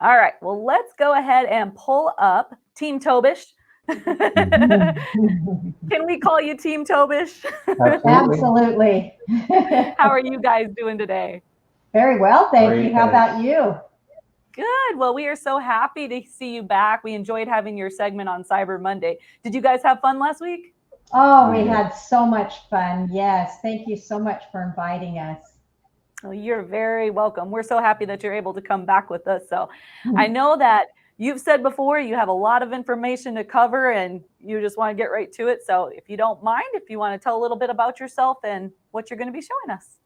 All right, well, let's go ahead and pull up Team Tobisch. Can we call you Team Tobisch? Absolutely. How are you guys doing today? Very well, thank Great, you. How thanks. about you? Good. Well, we are so happy to see you back. We enjoyed having your segment on Cyber Monday. Did you guys have fun last week? Oh, we Yeah. had so much fun. Yes, thank you so much for inviting us. Well, you're very welcome. We're so happy that you're able to come back with us. So I know that you've said before you have a lot of information to cover and you just want to get right to it. So if you don't mind, if you want to tell a little bit about yourself and what you're going to be showing us.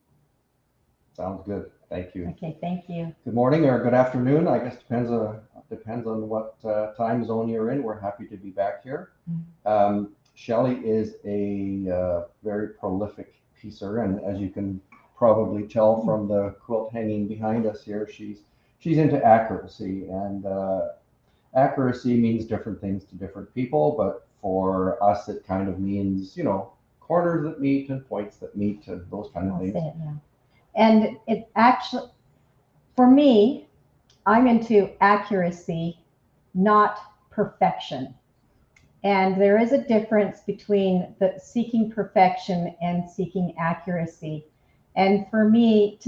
Sounds good. Thank you. Okay, thank you. Good morning or good afternoon. I guess depends on what time zone you're in. We're happy to be back here. Shelley is a very prolific piecer, and as you can probably tell from the quilt hanging behind us here, she's into accuracy, and accuracy means different things to different people. But for us, it kind of means corners that meet and points that meet and those kind of I'll say things. it now. And it actually, for me, I'm into accuracy, not perfection. And there is a difference between the seeking perfection and seeking accuracy. And to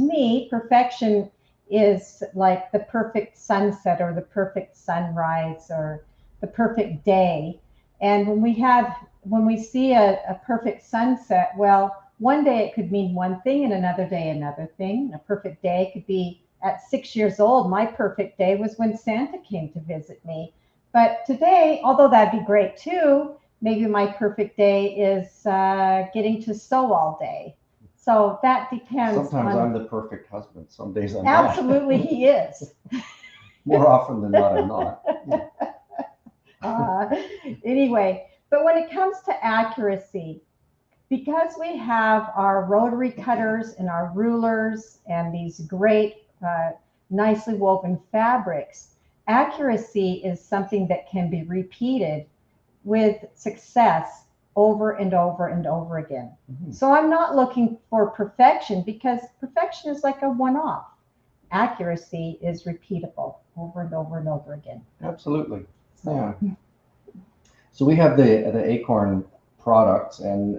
me, perfection is like the perfect sunset or the perfect sunrise or the perfect day. And when we see a perfect sunset, well, one day it could mean one thing and another day another thing. A perfect day could be at 6 years old. My perfect day was when Santa came to visit me. But today, although that'd be great too, maybe my perfect day is getting to sew all day. So that depends. Sometimes I'm the perfect husband. Some days I'm Absolutely, not. he is. More often than not, I'm not. Anyway, but when it comes to accuracy, because we have our rotary cutters and our rulers and these great, nicely woven fabrics, accuracy is something that can be repeated with success over and over and over again. Mhm. So I'm not looking for perfection because perfection is like a one-off. Accuracy is repeatable over and over and over again. Absolutely. So, Yeah. So we have the Acorn products, and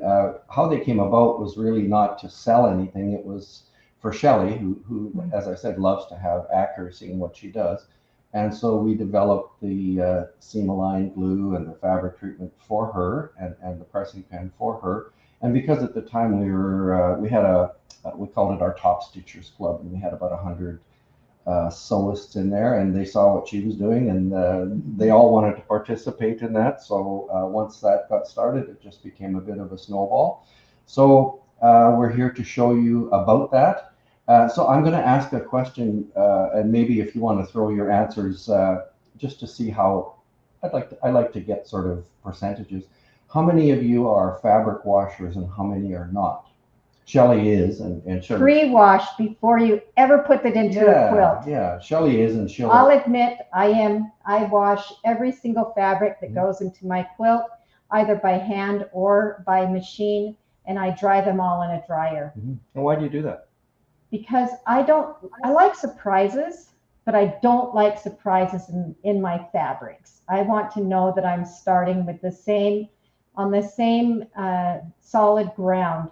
how they came about was really not to sell anything. It was for Shelley, who, as I said, loves to have accuracy in what she does. And so we developed the seam-aligned glue and the fabric treatment for her, and the pressing pen for her. And because at the time we had we called it our Top Stitchers Club, and we had about 100 sewists in there, and they saw what she was doing, and they all wanted to participate in that. So once that got started, it just became a bit of a snowball. So we're here to show you about that. So I'm going to ask a question, and maybe if you want to throw your answers, just to see how I like to get sort of percentages. How many of you are fabric washers, and how many are not? Shelley is, and Shelley. pre-wash before you ever put it into a quilt. Yeah, Shelley is, and she'll. I'll admit I am. I wash every single fabric that goes into my quilt, either by hand or by machine, and I dry them all in a dryer. And why do you do that? Because I like surprises, but I don't like surprises in my fabrics. I want to know that I'm starting with on the same solid ground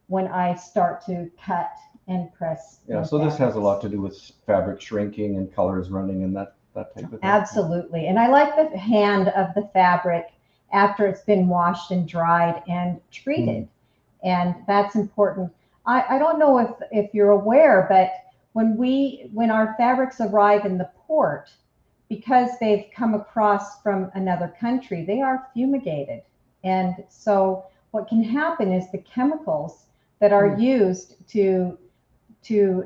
when I start to cut and press. Yeah, so this has a lot to do with fabric shrinking and colors running and that type of thing. Absolutely. And I like the hand of the fabric after it's been washed and dried and treated. And that's important. I don't know if you're aware, but when our fabrics arrive in the port, because they've come across from another country, they are fumigated. And so what can happen is the chemicals that are used to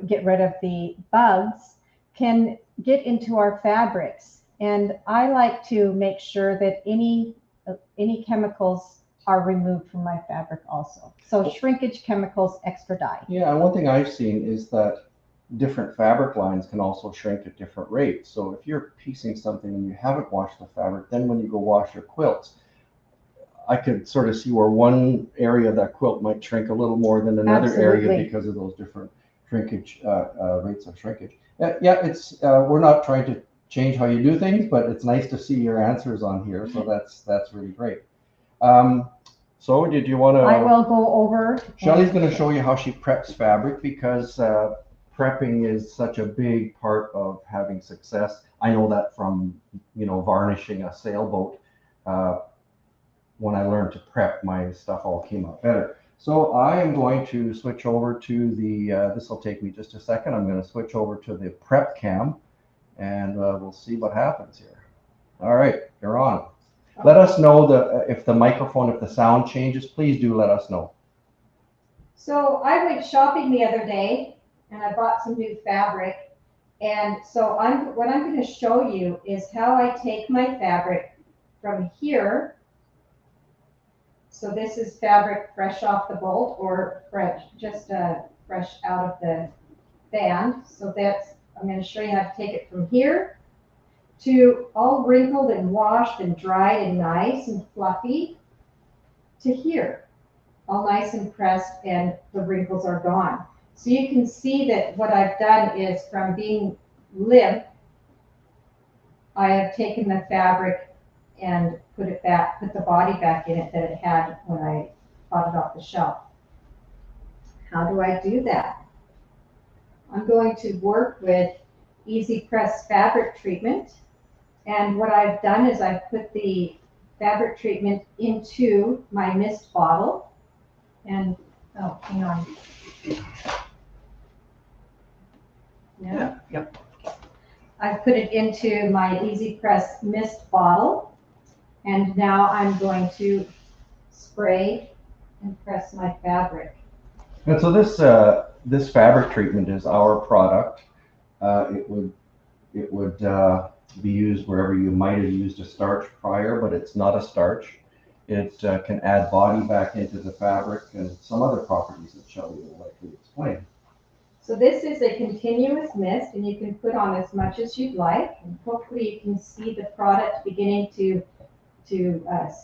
get rid of the bugs can get into our fabrics. And I like to make sure that any chemicals are removed from my fabric also. So shrinkage chemicals, extra dye. Yeah, and one thing I've seen is that different fabric lines can also shrink at different rates. So if you're piecing something and you haven't washed the fabric, then when you go wash your quilts, I could sort of see where one area of that quilt might shrink a little more than another area because of those different shrinkage rates of shrinkage. Yeah, it's we're not trying change how you do things, but it's nice to see your answers on here. So that's really great. So did you want to? I will go over. Shelley's going to show you how she preps fabric, because prepping is such a big part of having success. I know that from, varnishing a sailboat. When I learned to prep, my stuff all came out better. So I am going to switch over to the, this will take me just a second. I'm going to switch over to the prep cam, and we'll see what happens here. All right, you're on. Let us know if the microphone, if the sound changes, please do let us know. So I went shopping the other day and I bought some new fabric. And so what I'm going to show you is how I take my fabric from here. So this is fabric fresh off the bolt, or fresh, just fresh out of the band. So I'm going to show you how to take it from here to all wrinkled and washed and dried and nice and fluffy, to here, all nice and pressed, and the wrinkles are gone. So you can see that what I've done is, from being limp, I have taken the fabric and put the body back in it that it had when I bought it off the shelf. How do I do that? I'm going to work with Easy Press fabric treatment. And what I've done is I've put the fabric treatment into my mist bottle. And, oh, hang on. Yeah. I've put it into my Easy Press mist bottle. And now I'm going to spray and press my fabric. And so this fabric treatment is our product. It would be used wherever you might have used a starch prior, but it's not a starch. It can add body back into the fabric and some other properties that Shelley will likely explain. So this is a continuous mist, and you can put on as much as you'd like. And hopefully you can see the product beginning to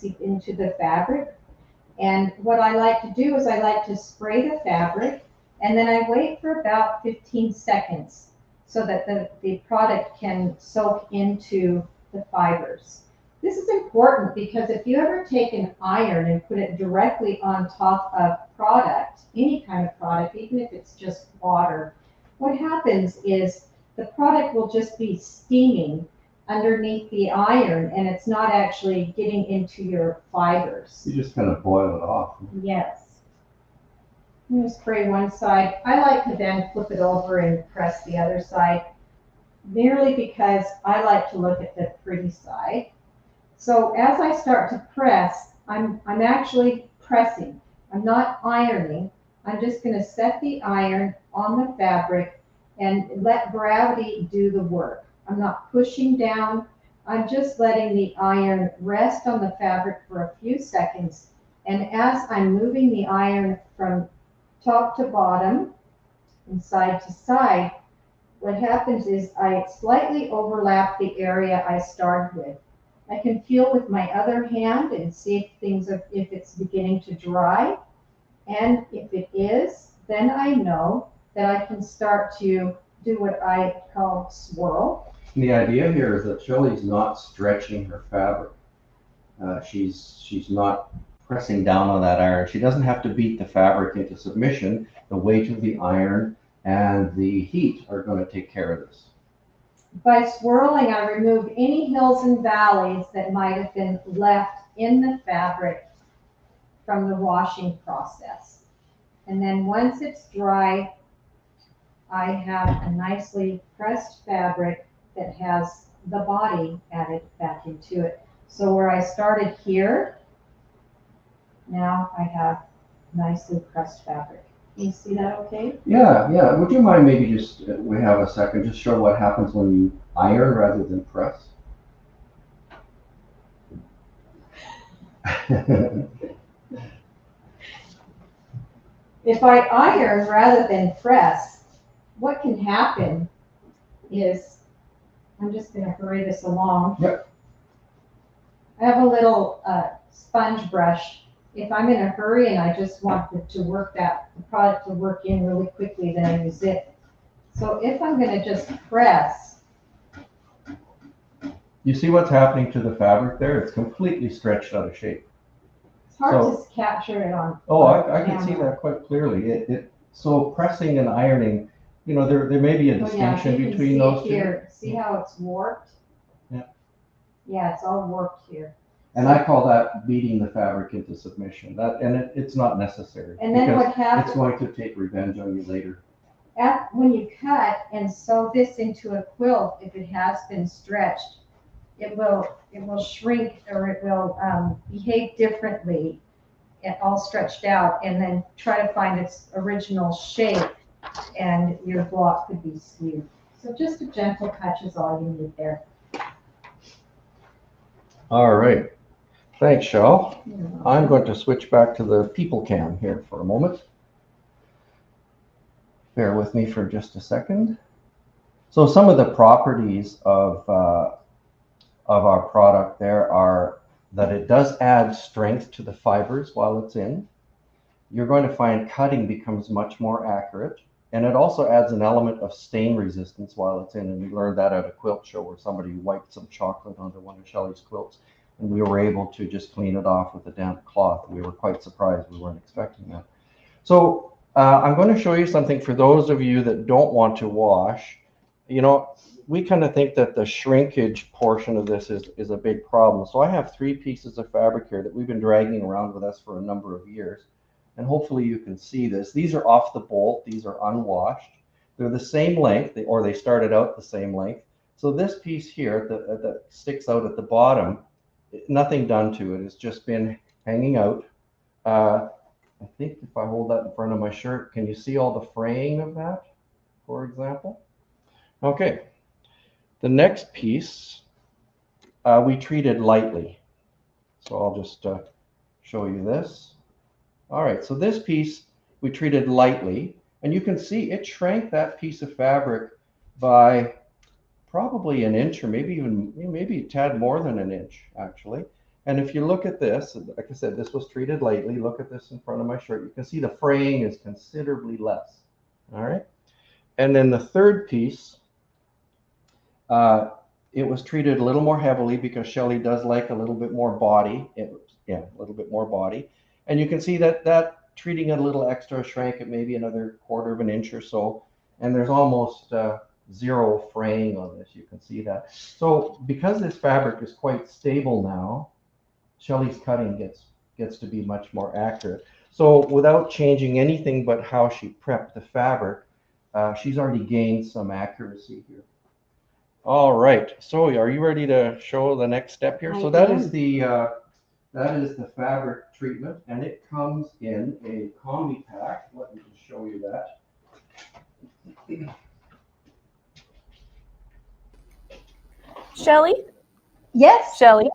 seep into the fabric. And what I like to do is I like to spray the fabric, and then I wait for about 15 seconds so that the product can soak into the fibers. This is important because if you ever take an iron and put it directly on top of product, any kind of product, even if it's just water, what happens is the product will just be steaming underneath the iron, and it's not actually getting into your fibers. You just kind of boil it off. Yes. I'm going to spray one side. I like to then flip it over and press the other side, merely because I like to look at the pretty side. So as I start to press, I'm actually pressing. I'm not ironing. I'm just going to set the iron on the fabric and let gravity do the work. I'm not pushing down. I'm just letting the iron rest on the fabric for a few seconds. And as I'm moving the iron from top to bottom and side to side, what happens is I slightly overlap the area I started with. I can feel with my other hand and see if it's beginning to dry. And if it is, then I know that I can start to do what I call swirl. The idea here is that Shelley's not stretching her fabric. She's not pressing down on that iron. She doesn't have to beat the fabric into submission. The weight of the iron and the heat are going to take care of this. By swirling, I remove any hills and valleys that might have been left in the fabric from the washing process. And then once it's dry, I have a nicely pressed fabric that has the body added back into it. So where I started here, now I have nicely pressed fabric. Can you see that okay? Yeah. Would you mind maybe just, we have a second, just show what happens when you iron rather than press? If I iron rather than press, what can happen is, I'm just going to hurry this along. Yep. I have a little sponge brush. If I'm in a hurry and I just want the product to work in really quickly, then I use it. So if I'm going to just press, You see what's happening to the fabric there? It's completely stretched out of shape. It's hard So- to capture it on. Oh, on I can see camera. that quite clearly. So pressing and ironing, you know, there may be a Oh, yeah, distinction you can between see those it two. here. See how it's warped? Yeah. Yeah, it's all warped here. And I call that beating the fabric into submission. It's not necessary. And then because what happens? it's going to take revenge on you later. When you cut and sew this into a quilt, if it has been stretched, it will shrink, or it will behave differently, and all stretched out, and then try to find its original shape, and your block could be skewed. So just a gentle touch is all you need there. All right. Thanks, Shell. I'm going to switch back to the people cam here for a moment. Bear with me for just a second. So some of the properties of our product there are that it does add strength to the fibers while it's in. You're going to find cutting becomes much more accurate. And it also adds an element of stain resistance while it's in. And we learned that at a quilt show where somebody wiped some chocolate onto one of Shelley's quilts. And we were able to just clean it off with a damp cloth. We were quite surprised. We weren't expecting that. So I'm going to show you something for those of you that don't want to wash. You know, we kind of think that the shrinkage portion of this is a big problem. So I have 3 pieces of fabric here that we've been dragging around with us for a number of years. And hopefully you can see this. These are off the bolt. These are unwashed. They're the same length, or they started out the same length. So this piece here that sticks out at the bottom, nothing done to it. It's just been hanging out. I think if I hold that in front of my shirt, can you see all the fraying of that, for example? Okay. The next piece we treated lightly. So I'll just show you this. All right, so this piece we treated lightly, and you can see it shrank that piece of fabric by probably an inch, or maybe a tad more than an inch, actually. And if you look at this, like I said, this was treated lightly. Look at this in front of my shirt. You can see the fraying is considerably less. All right. And then the third piece, it was treated a little more heavily because Shelley does like a little bit more body. A little bit more body. And you can see that treating it a little extra shrank it maybe another 1/4 of an inch or so. And there's almost zero fraying on this. You can see that. So because this fabric is quite stable now, Shelley's cutting gets to be much more accurate. So without changing anything but how she prepped the fabric, she's already gained some accuracy here. All right, so are you ready to show the next step here? So that is the fabric treatment, and it comes in a combi pack. Let me just show you that. Shelley? Yes. Shelley,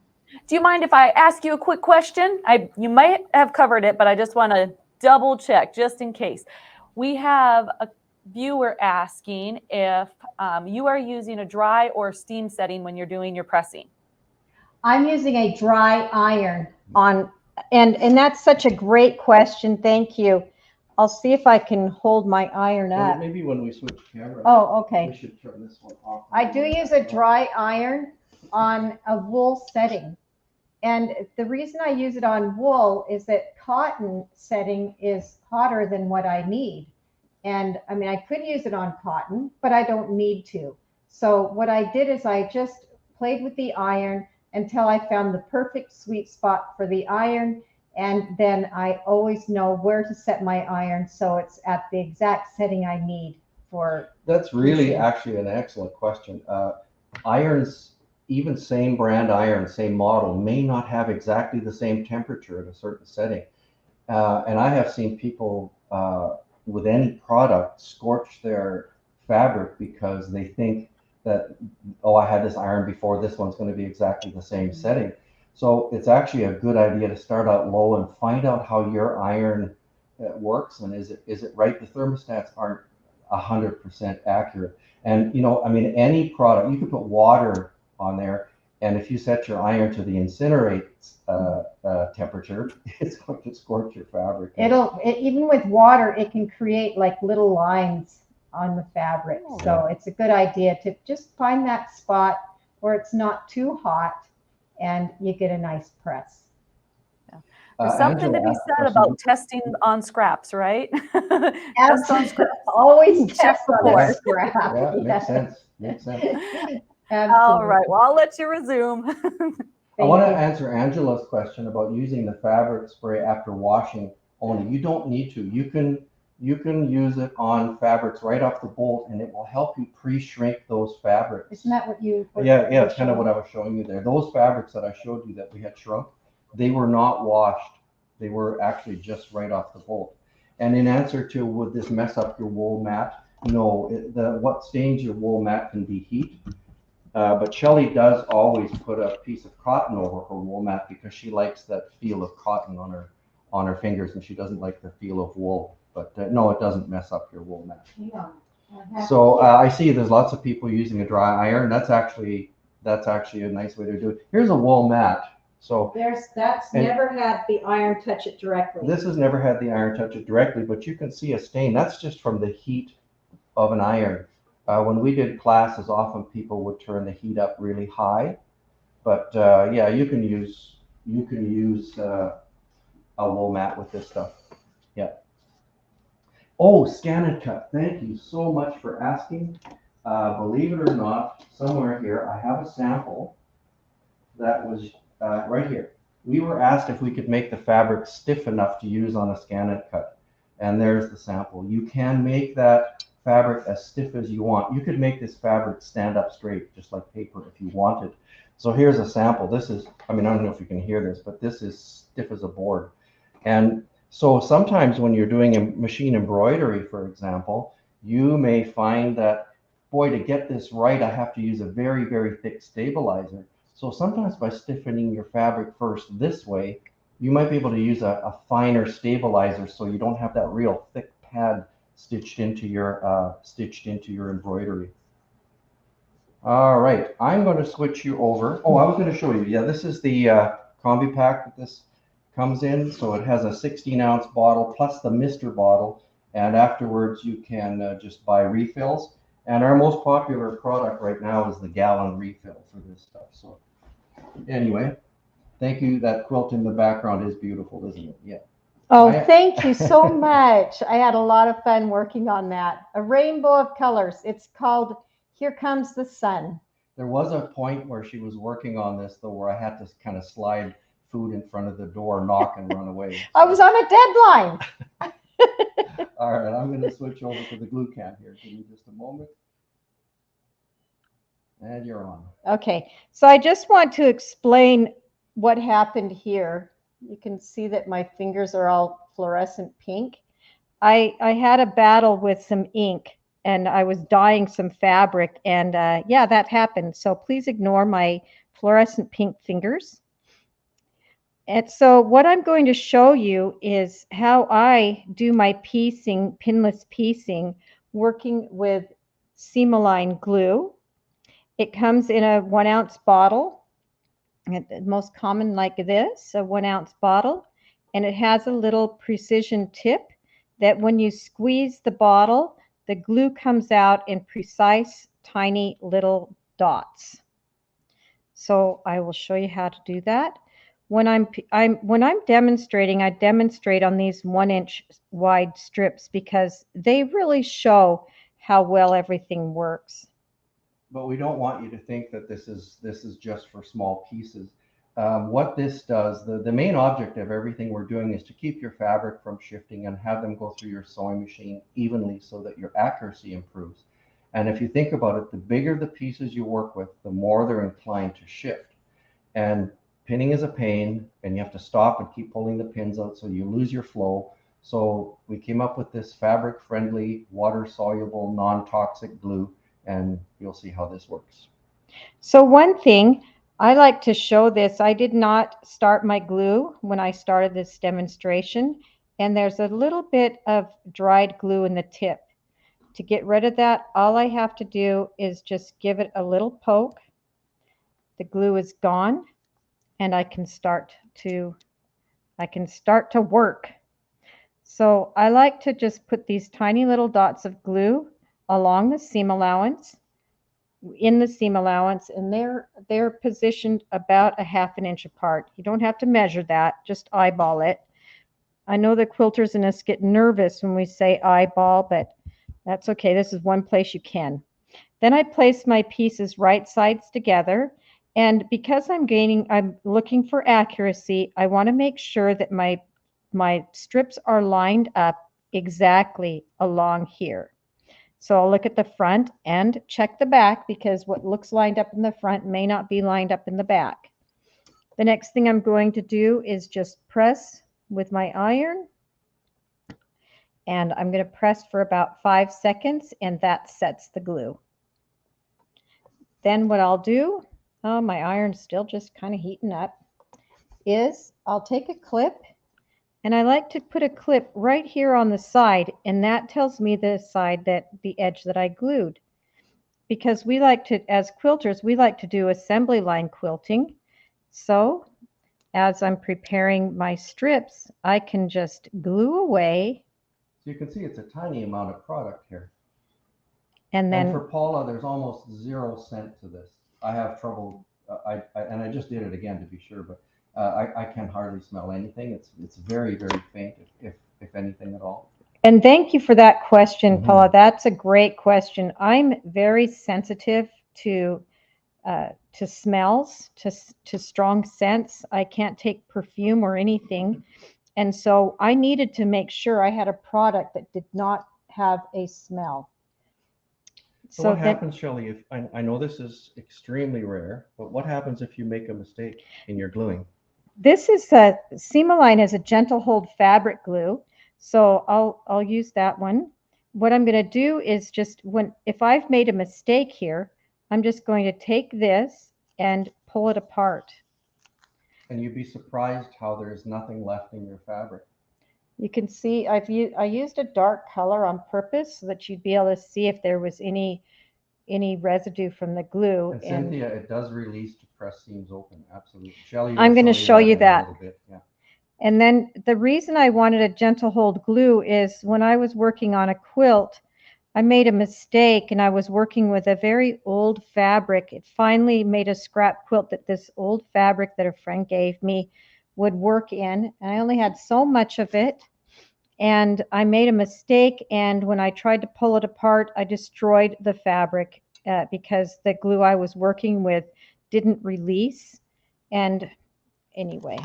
do you mind if I ask you a quick question? You might have covered it, but I just want to double check just in case. We have a viewer asking if you are using a dry or steam setting when you're doing your pressing. I'm using a dry iron on, and that's such a great question. Thank you. I'll see if I can hold my iron up. Maybe when we switch camera, Oh, okay. we should turn this one off. I do use a dry iron on a wool setting. And the reason I use it on wool is that cotton setting is hotter than what I need. And I mean, I could use it on cotton, but I don't need to. So what I did is I just played with the iron until I found the perfect sweet spot for the iron. And then I always know where to set my iron so it's at the exact setting I need for. That's really actually an excellent question. Irons, even same brand iron, same model, may not have exactly the same temperature at a certain setting. And I have seen people with any product scorch their fabric because they think that, oh, I had this iron before, this one's going to be exactly the same setting. So it's actually a good idea to start out low and find out how your iron works, and is it right? The thermostats aren't 100% accurate. And you know, I mean, any product, you can put water on there, and if you set your iron to the incinerate temperature, it's going to scorch your fabric. Even with water, it can create like little lines on the fabric. So it's a good idea to just find that spot where it's not too hot and you get a nice press. There's something to be Angela, said about testing on scraps, right? Test on scraps. Always Check test on before. a scrap. yeah, makes sense. Makes sense. Absolutely. All right. Well, I'll let you resume. I want to you. answer Angela's question about using the fabric spray after washing only. You don't need to. You can use it on fabrics right off the bolt, and it will help you pre-shrink those fabrics. Isn't that what you? Yeah, it's kind of what I was showing you there. Those fabrics that I showed you that we had shrunk, they were not washed. They were actually just right off the bolt. And in answer to, would this mess up your wool mat? No, what stains your wool mat can be heat. But Shelley does always put a piece of cotton over her wool mat because she likes that feel of cotton on her fingers, and she doesn't like the feel of wool. But no, it doesn't mess up your wool mat. Yeah. So I see there's lots of people using a dry iron. That's actually a nice way to do it. Here's a wool mat. So that's never had the iron touch it directly. this has never had the iron touch it directly, but you can see a stain. That's just from the heat of an iron. When we did classes, often people would turn the heat up really high. But yeah, you can use a wool mat with this stuff. Yeah. Oh, scan and cut. Thank you so much for asking. Believe it or not, somewhere here I have a sample that was right here. We were asked if we could make the fabric stiff enough to use on a scan and cut. And there's the sample. You can make that fabric as stiff as you want. You could make this fabric stand up straight, just like paper, if you wanted. So here's a sample. This is, I don't know if you can hear this, but this is stiff as a board. And so sometimes when you're doing a machine embroidery, for example, you may find that, boy, to get this right, I have to use a very, very thick stabilizer. So sometimes by stiffening your fabric first this way, you might be able to use a finer stabilizer so you don't have that real thick pad stitched into your embroidery. All right, I'm going to switch you over. Oh, I was going to show you. Yeah, this is the combi pack that this comes in. So it has a 16-ounce bottle plus the mister bottle, and afterwards you can just buy refills. And our most popular product right now is the gallon refill for this stuff. So anyway, thank you. That quilt in the background is beautiful, isn't it? Yeah. Oh, thank you so much. I had a lot of fun working on that. A rainbow of colors. It's called Here Comes the Sun. There was a point where she was working on this, though, where I had to kind of slide food in front of the door, knock, and run away. I was on a deadline. All right, I'm going to switch over to the glue can here. Give me just a moment. And you're on. Okay, so I just want to explain what happened here. You can see that my fingers are all fluorescent pink. I had a battle with some ink, and I was dyeing some fabric, and yeah, that happened. So please ignore my fluorescent pink fingers. And so what I'm going to show you is how I do my piecing, pinless piecing, working with Seam-Align glue. It comes in a 1-ounce bottle, most common like this, a 1-ounce bottle, and it has a little precision tip that when you squeeze the bottle, the glue comes out in precise, tiny little dots. So I will show you how to do that. When I'm demonstrating, I demonstrate on these 1-inch wide strips because they really show how well everything works. But we don't want you to think that this is just for small pieces. What this does, the main object of everything we're doing is to keep your fabric from shifting and have them go through your sewing machine evenly so that your accuracy improves. And if you think about it, the bigger the pieces you work with, the more they're inclined to shift. And pinning is a pain, and you have to stop and keep pulling the pins out so you lose your flow. So we came up with this fabric-friendly, water-soluble, non-toxic glue, and you'll see how this works. So one thing, I like to show this. I did not start my glue when I started this demonstration, and there's a little bit of dried glue in the tip. To get rid of that, all I have to do is just give it a little poke. The glue is gone, and I can start to work. So I like to just put these tiny little dots of glue along the seam allowance, in the seam allowance, and they're positioned about a 1/2 inch apart. You don't have to measure that, just eyeball it. I know the quilters in us get nervous when we say eyeball, but that's okay. This is one place you can. Then I place my pieces right sides together, and because I'm looking for accuracy, I want to make sure that my strips are lined up exactly along here. So I'll look at the front and check the back, because what looks lined up in the front may not be lined up in the back. The next thing I'm going to do is just press with my iron, and I'm going to press for about 5 seconds, and that sets the glue. Then what I'll do, oh, my iron's still just kind of heating up, is I'll take a clip, and I like to put a clip right here on the side, and that tells me the side that the edge that I glued. Because we like to, as quilters, we like to do assembly line quilting. So as I'm preparing my strips, I can just glue away. So you can see it's a tiny amount of product here. And then for Paula, there's almost 0 scent to this. I have trouble, and I just did it again to be sure, but I can hardly smell anything. It's very, very faint, if anything at all. And thank you for that question, Paula. That's a great question. I'm very sensitive to smells, to strong scents. I can't take perfume or anything. And so I needed to make sure I had a product that did not have a smell. So what happens, Shelley, if I know this is extremely rare, but what happens if you make a mistake in your gluing? This is Seam-Align has a gentle hold fabric glue, so I'll use that one. What I'm going to do is just if I've made a mistake here, I'm just going to take this and pull it apart. And you'd be surprised how there's nothing left in your fabric. You can see I used a dark color on purpose so that you'd be able to see if there was any residue from the glue. And Cynthia, it does release to press seams open. Absolutely. Shelley, I'm going to show you that. In a little bit. Yeah. And then the reason I wanted a gentle hold glue is when I was working on a quilt, I made a mistake, and I was working with a very old fabric. It finally made a scrap quilt that this old fabric that a friend gave me would work in, and I only had so much of it, and I made a mistake, and when I tried to pull it apart, I destroyed the fabric because the glue I was working with didn't release. And anyway,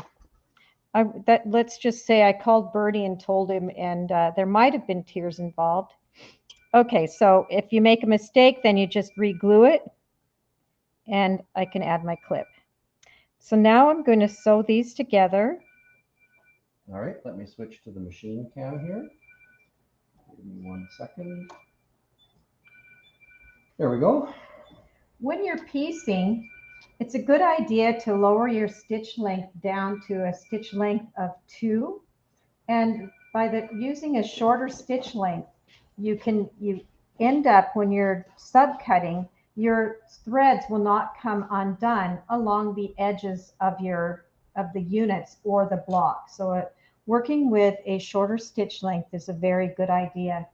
let's just say I called Bernie and told him, and there might have been tears involved. Okay, so if you make a mistake, then you just re-glue it, and I can add my clip. So now I'm going to sew these together. All right, let me switch to the machine cam here. Give me 1 second. There we go. When you're piecing, it's a good idea to lower your stitch length down to a stitch length of 2. And by using a shorter stitch length, you end up, when you're subcutting, your threads will not come undone along the edges of the units or the block. So working with a shorter stitch length is a very good idea.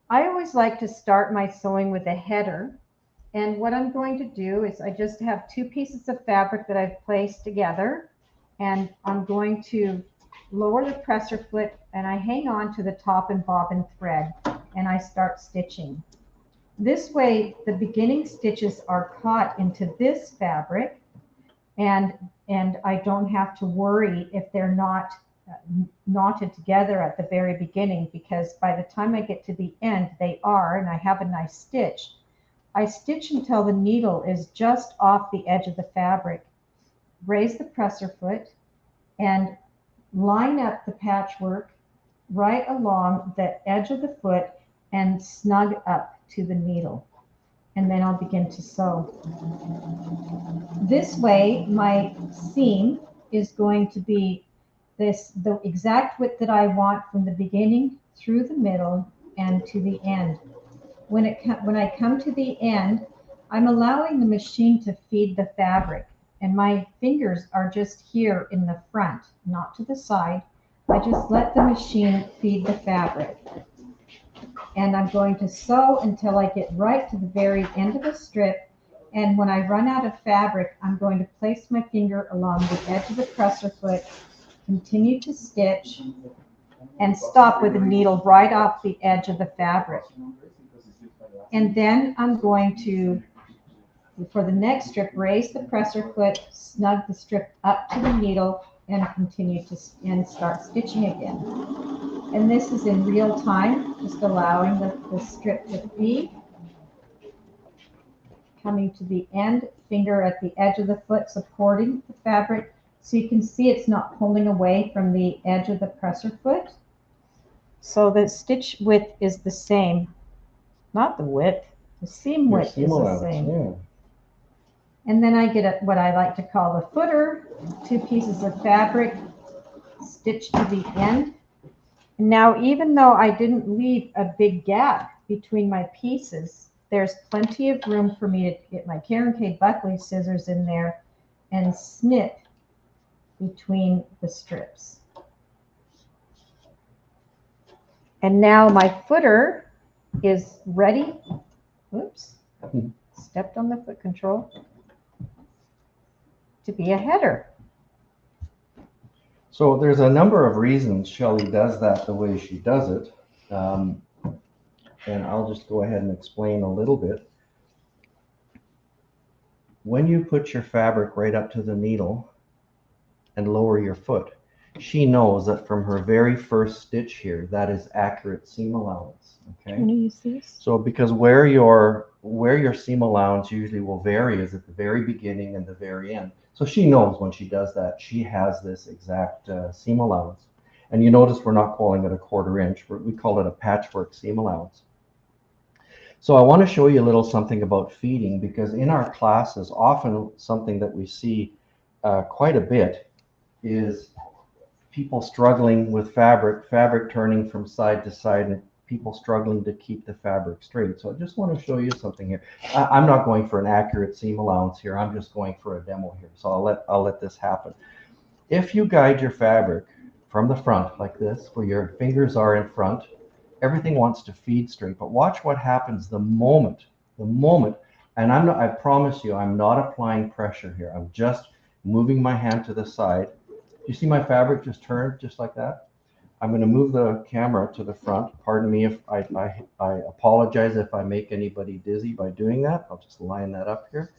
I always like to start my sewing with a header. And what I'm going to do is I just have 2 pieces of fabric that I've placed together, and I'm going to lower the presser foot, and I hang on to the top and bobbin thread, and I start stitching. This way, the beginning stitches are caught into this fabric, and I don't have to worry if they're not knotted together at the very beginning, because by the time I get to the end, they are, and I have a nice stitch. I stitch until the needle is just off the edge of the fabric. Raise the presser foot and line up the patchwork right along the edge of the foot and snug up to the needle. And then I'll begin to sew. This way, my seam is going to be the exact width that I want from the beginning through the middle and to the end. When I come to the end, I'm allowing the machine to feed the fabric, and my fingers are just here in the front, not to the side. I just let the machine feed the fabric. and I'm going to sew until I get right to the very end of the strip. And when I run out of fabric, I'm going to place my finger along the edge of the presser foot, continue to stitch, and stop with the needle right off the edge of the fabric. And then I'm going to, for the next strip, raise the presser foot, snug the strip up to the needle, and continue to start stitching again. And this is in real time, just allowing the strip to feed. Coming to the end, finger at the edge of the foot supporting the fabric, so you can see it's not pulling away from the edge of the presser foot. So the stitch width is the same, not the width, the seam width is the same. Yeah. And then I get what I like to call the footer, 2 pieces of fabric stitched to the end. Now, even though I didn't leave a big gap between my pieces, there's plenty of room for me to get my Karen K. Buckley scissors in there and snip between the strips. And now my footer is ready. Oops, stepped on the foot control. To be a header. So there's a number of reasons Shelley does that the way she does it. And I'll just go ahead and explain a little bit. When you put your fabric right up to the needle and lower your foot, she knows that from her very first stitch here, that is accurate seam allowance. Okay. Can you use these? So because where your seam allowance usually will vary is at the very beginning and the very end. So she knows when she does that, she has this exact seam allowance. And you notice we're not calling it a 1/4 inch, we call it a patchwork seam allowance. So I want to show you a little something about feeding, because in our classes, often something that we see quite a bit is people struggling with fabric turning from side to side, and people struggling to keep the fabric straight. So I just want to show you something here. I'm not going for an accurate seam allowance here. I'm just going for a demo here. So I'll let this happen. If you guide your fabric from the front like this, where your fingers are in front, everything wants to feed straight. But watch what happens the moment, and I promise you, I'm not applying pressure here. I'm just moving my hand to the side. You see my fabric just turned just like that? I'm going to move the camera to the front. Pardon me if I apologize if I make anybody dizzy by doing that. I'll just line that up here.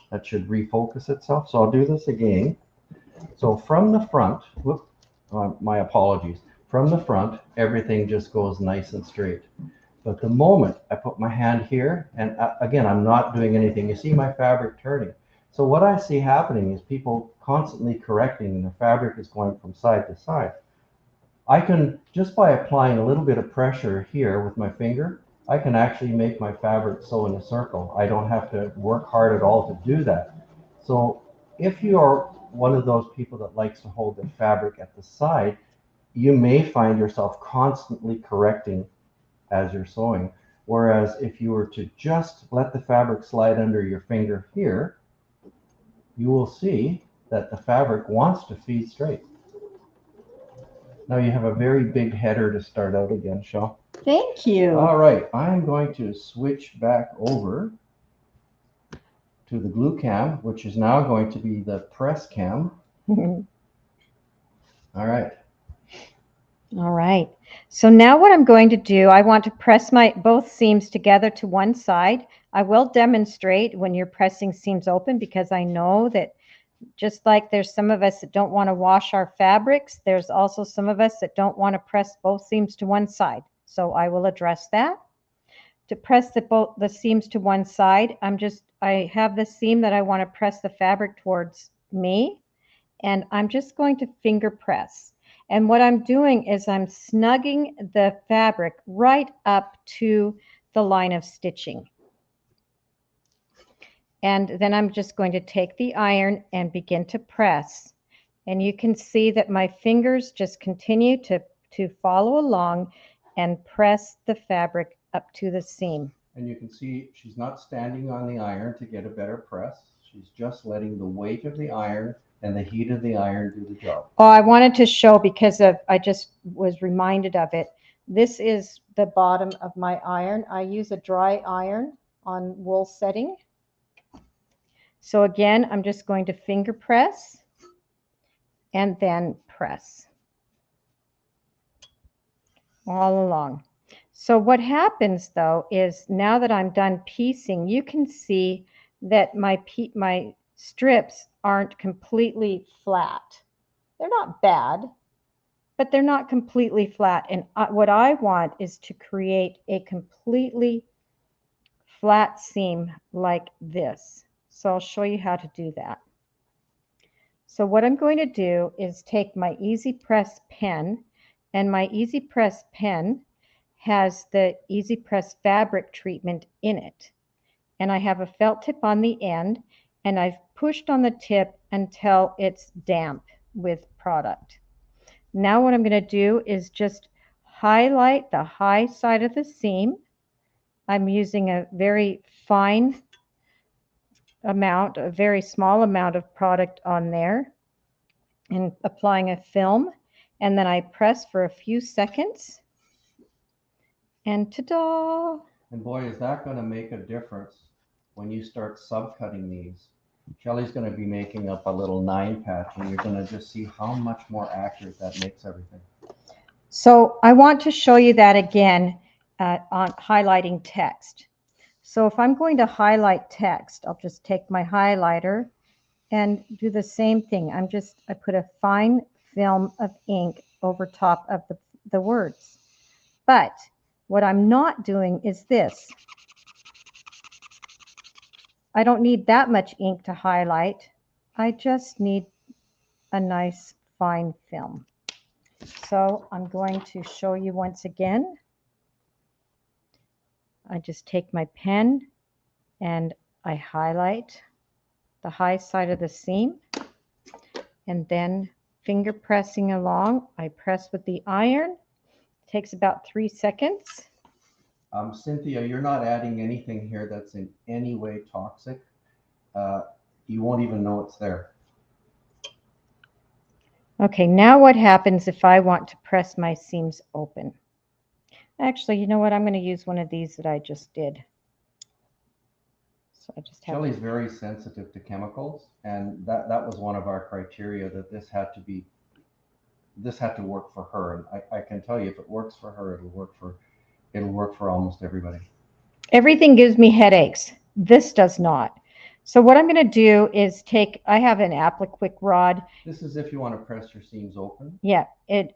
That should refocus itself. So I'll do this again. So from the front, my apologies. From the front, everything just goes nice and straight. But the moment I put my hand here, and again, I'm not doing anything. You see my fabric turning. So what I see happening is people constantly correcting, and the fabric is going from side to side. I can, just by applying a little bit of pressure here with my finger, I can actually make my fabric sew in a circle. I don't have to work hard at all to do that. So if you are one of those people that likes to hold the fabric at the side, you may find yourself constantly correcting as you're sewing. Whereas if you were to just let the fabric slide under your finger here, you will see that the fabric wants to feed straight. Now you have a very big header to start out again, Shell. Thank you. All right, I'm going to switch back over to the glue cam, which is now going to be the press cam. All right. All right. So now what I'm going to do, I want to press both seams together to one side. I will demonstrate when you're pressing seams open, because I know that just like there's some of us that don't want to wash our fabrics, there's also some of us that don't want to press both seams to one side. So I will address that. To press the seams to one side, I have the seam that I want to press the fabric towards me, and I'm just going to finger press. And what I'm doing is I'm snugging the fabric right up to the line of stitching. And then I'm just going to take the iron and begin to press. And you can see that my fingers just continue to follow along and press the fabric up to the seam. And you can see she's not standing on the iron to get a better press. She's just letting the weight of the iron and the heat of the iron do the job. Oh, I wanted to show, because I just was reminded of it. This is the bottom of my iron. I use a dry iron on wool setting. So again, I'm just going to finger press and then press all along. So what happens though is now that I'm done piecing, you can see that my strips aren't completely flat. They're not bad, but they're not completely flat. And what I want is to create a completely flat seam like this. So I'll show you how to do that. So what I'm going to do is take my Easy Press pen, and my Easy Press pen has the Easy Press fabric treatment in it. And I have a felt tip on the end, and I've pushed on the tip until it's damp with product. Now what I'm going to do is just highlight the high side of the seam. I'm using a very fine amount, a very small amount of product on there, and applying a film, and then I press for a few seconds, and ta-da! And boy, is that going to make a difference when you start subcutting these. Shelley's going to be making up a little 9 patch, and you're going to just see how much more accurate that makes everything. So I want to show you that again on highlighting text. So if I'm going to highlight text, I'll just take my highlighter and do the same thing. I put a fine film of ink over top of the words. But what I'm not doing is this. I don't need that much ink to highlight. I just need a nice fine film. So I'm going to show you once again. I just take my pen and I highlight the high side of the seam, and then finger pressing along, I press with the iron. It takes about 3 seconds. Cynthia, you're not adding anything here that's in any way toxic. You won't even know it's there. Okay, now what happens if I want to press my seams open? Actually, you know what? I'm going to use one of these that I just did. So I just have Shelley's very sensitive to chemicals, and that was one of our criteria, that this had to work for her. And I can tell you, if it works for her, it'll work for almost everybody. Everything gives me headaches. This does not. So what I'm going to do is I have an Appliquick rod. This is if you want to press your seams open. Yeah,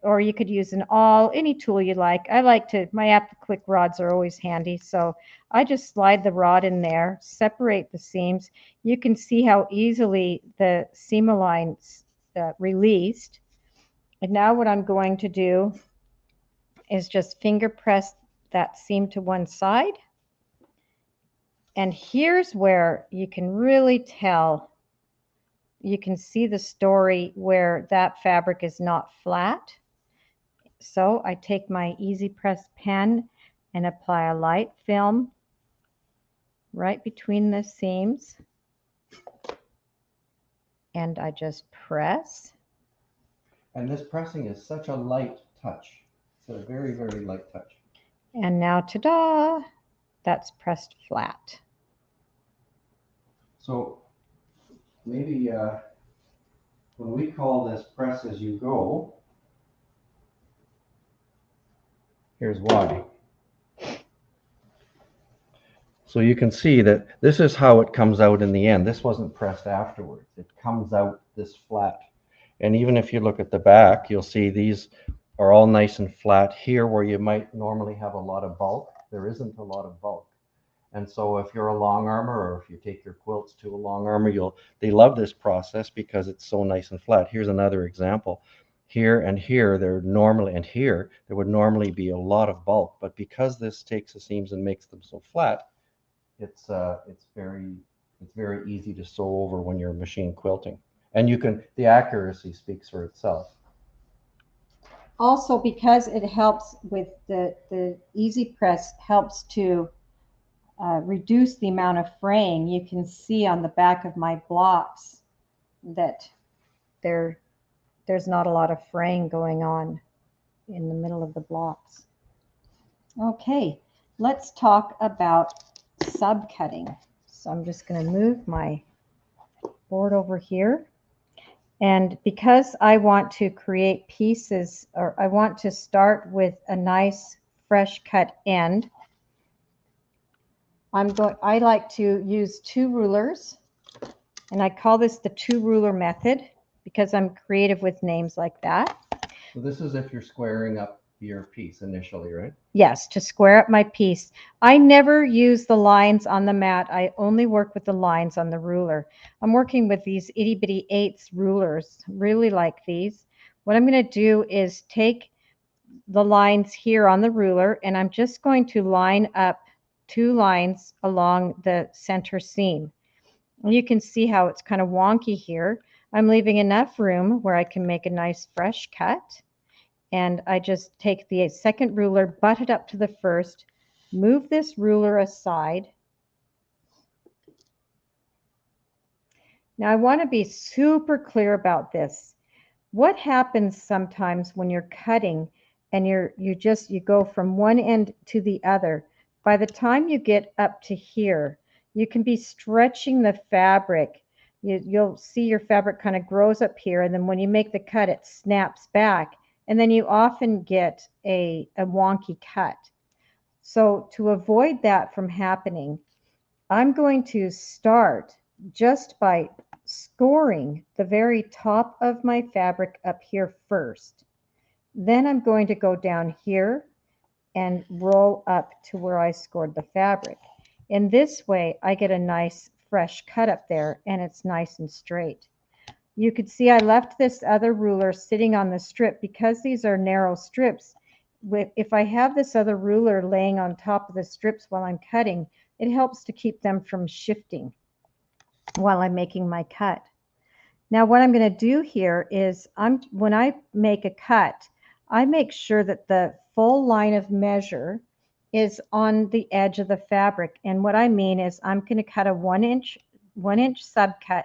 or you could use any tool you like. My Appliquick rods are always handy. So I just slide the rod in there, separate the seams. You can see how easily the seam align's released. And now what I'm going to do is just finger press that seam to one side. And here's where you can really tell, you can see the story where that fabric is not flat. So I take my Easy Press pen and apply a light film right between the seams. And I just press. And this pressing is such a light touch. It's a very, very light touch. And now, ta-da, that's pressed flat. So maybe when we call this press as you go, here's why. So you can see that this is how it comes out in the end. This wasn't pressed afterwards. It comes out this flat. And even if you look at the back, you'll see these are all nice and flat. Here where you might normally have a lot of bulk, there isn't a lot of bulk. And so if you're a long armor, or if you take your quilts to a long armor, they love this process because it's so nice and flat. Here's another example. Here and here, there would normally be a lot of bulk, but because this takes the seams and makes them so flat, it's very easy to sew over when you're machine quilting. And the accuracy speaks for itself. Also, because it helps with the Easy Press, helps to reduce the amount of fraying. You can see on the back of my blocks that there's not a lot of fraying going on in the middle of the blocks. Okay, let's talk about subcutting. So I'm just going to move my board over here. And because I want to create pieces, or I want to start with a nice fresh cut end, I like to use 2 rulers, and I call this the 2 ruler method because I'm creative with names like that. So this is if you're squaring up your piece initially, right? Yes, to square up my piece. I never use the lines on the mat. I only work with the lines on the ruler. I'm working with these itty bitty 8s rulers, really like these. What I'm going to do is take the lines here on the ruler, and I'm just going to line up 2 lines along the center seam. You can see how it's kind of wonky here. I'm leaving enough room where I can make a nice fresh cut. And I just take the second ruler, butt it up to the first, move this ruler aside. Now I want to be super clear about this. What happens sometimes when you're cutting and you go from one end to the other, by the time you get up to here, you can be stretching the fabric. You'll see your fabric kind of grows up here, and then when you make the cut, it snaps back. And then you often get a wonky cut. So to avoid that from happening, I'm going to start just by scoring the very top of my fabric up here first. Then I'm going to go down here and roll up to where I scored the fabric. In this way, I get a nice fresh cut up there, and it's nice and straight. You could see I left this other ruler sitting on the strip because these are narrow strips. If I have this other ruler laying on top of the strips while I'm cutting, it helps to keep them from shifting while I'm making my cut. Now what I'm going to do here is when I make a cut, I make sure that the full line of measure is on the edge of the fabric. And what I mean is I'm going to cut a 1 inch subcut,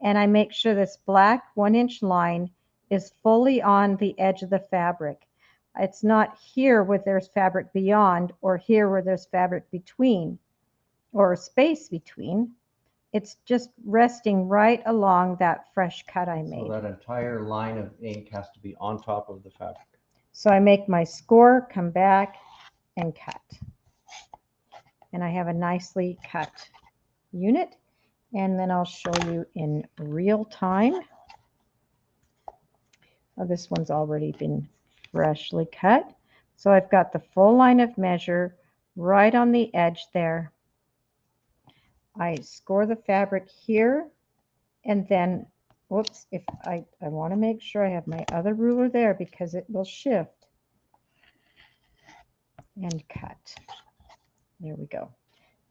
and I make sure this black 1 inch line is fully on the edge of the fabric. It's not here where there's fabric beyond, or here where there's fabric between, or space between. It's just resting right along that fresh cut I made. So that entire line of ink has to be on top of the fabric. So I make my score, come back, and cut. And I have a nicely cut unit. And then I'll show you in real time. Oh, this one's already been freshly cut. So I've got the full line of measure right on the edge there. I score the fabric here, and then, whoops, if I want to make sure I have my other ruler there because it will shift, and cut. There we go.